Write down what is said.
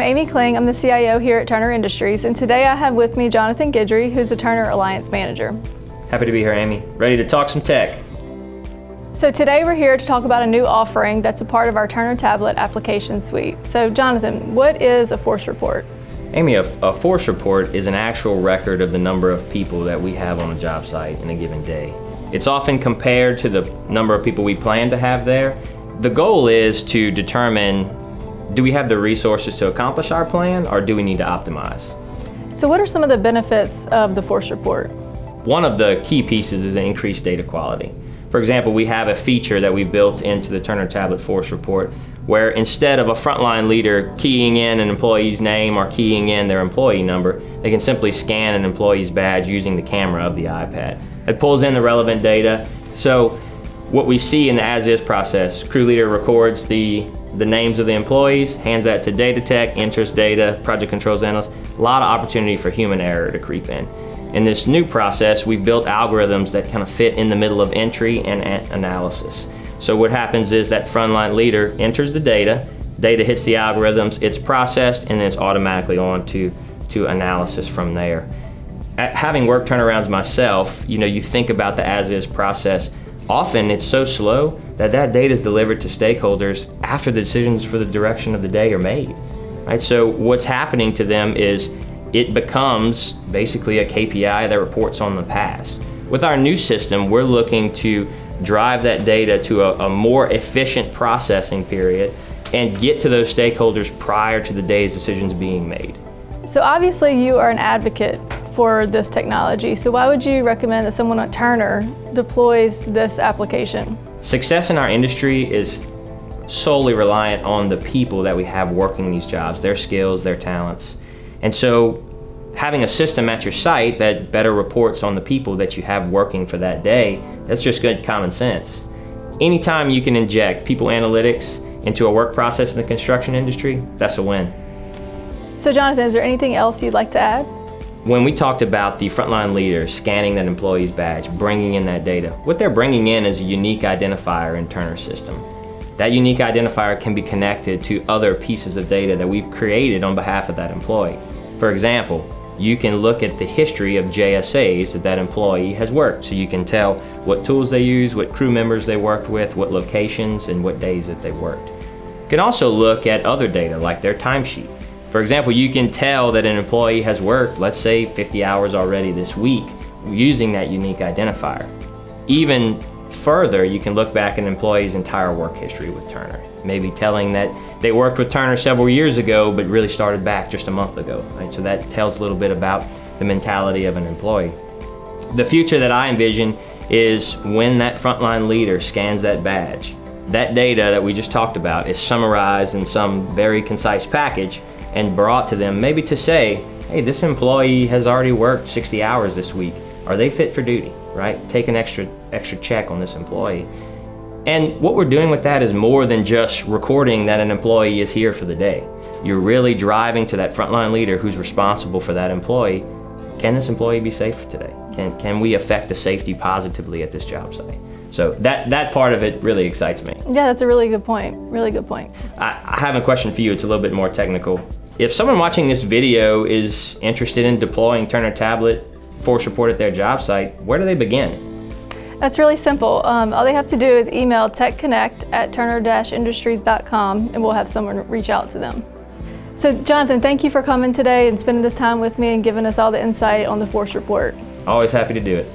Amy Kling. I'm the CIO here at Turner Industries, and today I have with me Jonathan Guidry, who's the Turner Alliance Manager. Happy to be here, Amy. Ready to talk some tech. So today we're here to talk about a new offering that's a part of our Turner Tablet application suite. So Jonathan, what is a force report? Amy, a force report is an actual record of the number of people that we have on a job site in a given day. It's often compared to the number of people we plan to have there. The goal is to determine, do we have the resources to accomplish our plan, or do we need to optimize? So what are some of the benefits of the force report? One of the key pieces is the increased data quality. For example, we have a feature that we built into the Turner Tablet Force Report where instead of a frontline leader keying in an employee's name or keying in their employee number, they can simply scan an employee's badge using the camera of the iPad. It pulls in the relevant data. So what we see in the as-is process, crew leader records the names of the employees, hands that to data tech, enters data, project controls analyst. A lot of opportunity for human error to creep in. In this new process, we've built algorithms that kind of fit in the middle of entry and analysis. So what happens is that frontline leader enters the data hits the algorithms, it's processed, and then it's automatically on to analysis from there. Having worked turnarounds myself, you think about the as-is process. Often it's so slow that data is delivered to stakeholders after the decisions for the direction of the day are made. Right? So what's happening to them is it becomes basically a KPI that reports on the past. With our new system, we're looking to drive that data to a more efficient processing period and get to those stakeholders prior to the day's decisions being made. So obviously you are an advocate for this technology, so why would you recommend that someone at Turner deploys this application? Success in our industry is solely reliant on the people that we have working these jobs, their skills, their talents. And so having a system at your site that better reports on the people that you have working for that day, that's just good common sense. Anytime you can inject people analytics into a work process in the construction industry, that's a win. So Jonathan, is there anything else you'd like to add? When we talked about the frontline leader scanning that employee's badge, bringing in that data, what they're bringing in is a unique identifier in Turner's system. That unique identifier can be connected to other pieces of data that we've created on behalf of that employee. For example, you can look at the history of JSAs that employee has worked. So you can tell what tools they use, what crew members they worked with, what locations, and what days that they worked. You can also look at other data like their timesheet. For example, you can tell that an employee has worked, let's say 50 hours already this week, using that unique identifier. Even further, you can look back at an employee's entire work history with Turner, maybe telling that they worked with Turner several years ago but really started back just a month ago. Right? So that tells a little bit about the mentality of an employee. The future that I envision is when that frontline leader scans that badge, that data that we just talked about is summarized in some very concise package and brought to them, maybe to say, hey, this employee has already worked 60 hours this week. Are they fit for duty? Right? Take an extra check on this employee. And what we're doing with that is more than just recording that an employee is here for the day. You're really driving to that frontline leader who's responsible for that employee. Can this employee be safe today? Can we affect the safety positively at this job site? So that part of it really excites me. Yeah, that's a really good point. Really good point. I have a question for you. It's a little bit more technical. If someone watching this video is interested in deploying Turner Tablet Force Report at their job site, where do they begin? That's really simple. All they have to do is email techconnect@turner-industries.com and we'll have someone reach out to them. So Jonathan, thank you for coming today and spending this time with me and giving us all the insight on the Force Report. Always happy to do it.